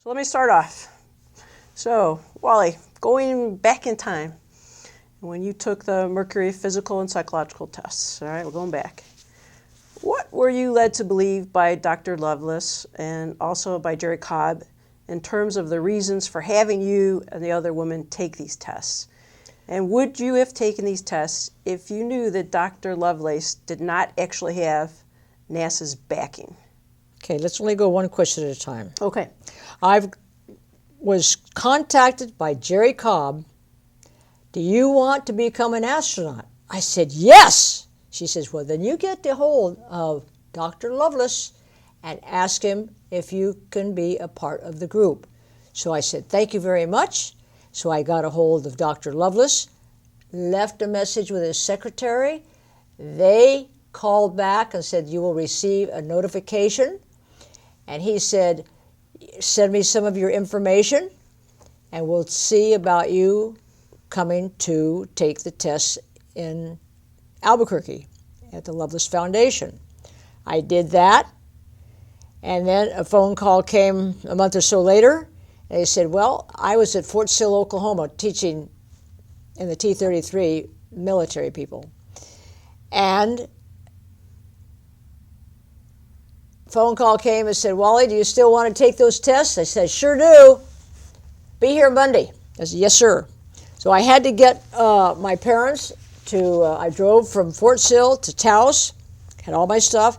So let me start off. So, Wally, going back in time, when you took the Mercury physical and psychological tests, all right, we're going back. What were you led to believe by Dr. Lovelace and also by Jerry Cobb in terms of the reasons for having you and the other women take these tests? And would you have taken these tests if you knew that Dr. Lovelace did not actually have NASA's backing? Okay, let's only go one question at a time. Okay. I was contacted by Jerry Cobb. Do you want to become an astronaut? I said, yes. She says, well, then you get the hold of Dr. Lovelace and ask him if you can be a part of the group. So I said, thank you very much. So I got a hold of Dr. Lovelace, left a message with his secretary. They called back and said, you will receive a notification. And he said, send me some of your information, and we'll see about you coming to take the tests in Albuquerque at the Lovelace Foundation. I did that, and then a phone call came a month or so later. And they said, well, I was at Fort Sill, Oklahoma, teaching in the T-33 military people. And phone call came and said, Wally, do you still want to take those tests? I said, sure do. Be here Monday. I said, yes, sir. So I had to get my parents to, I drove from Fort Sill to Taos, had all my stuff.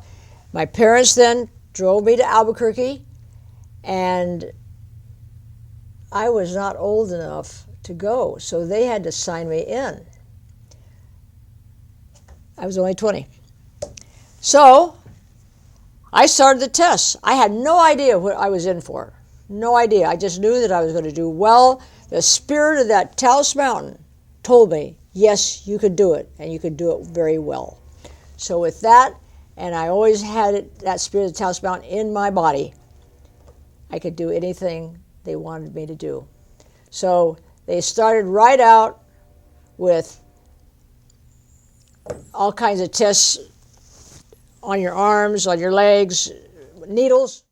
My parents then drove me to Albuquerque, and I was not old enough to go, so they had to sign me in. I was only 20. So I started the tests. I had no idea what I was in for. No idea. I just knew that I was going to do well. The spirit of that Taos Mountain told me, yes, you could do it, and you could do it very well. So with that, and I always had it, that spirit of Taos Mountain in my body, I could do anything they wanted me to do. So they started right out with all kinds of tests on your arms, on your legs, needles.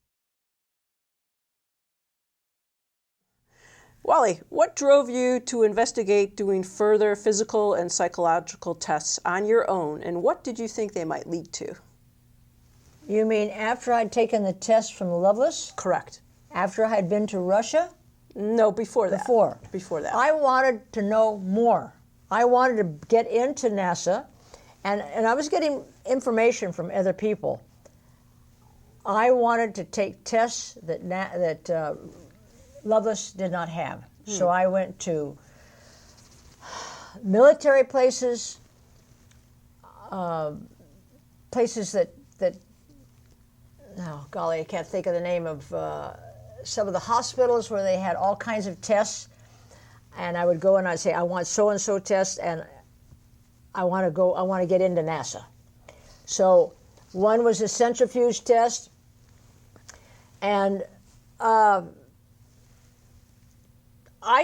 Wally, what drove you to investigate doing further physical and psychological tests on your own, and what did you think they might lead to? You mean after I'd taken the test from Lovelace? Correct. After I had been to Russia? No, before that. Before that. I wanted to know more. I wanted to get into NASA, and I was getting information from other people. I wanted to take tests that Lovelace did not have. So I went to military places, places that oh golly, I can't think of the name of some of the hospitals where they had all kinds of tests. And I would go and I'd say, I want so-and-so test, and I want to get into NASA. So one was a centrifuge test, and I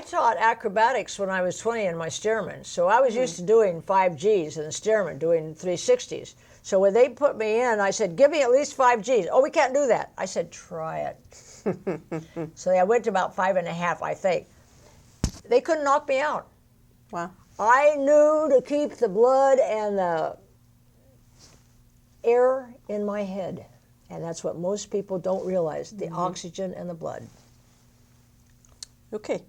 taught acrobatics when I was 20 in my Stearman, so I was used to doing 5Gs in the Stearman, doing 360s. So when they put me in, I said, give me at least 5Gs. Oh, we can't do that. I said, try it. So I went to about 5.5, I think. They couldn't knock me out. Wow. I knew to keep the blood and the air in my head. And that's what most people don't realize, the oxygen and the blood. Okay.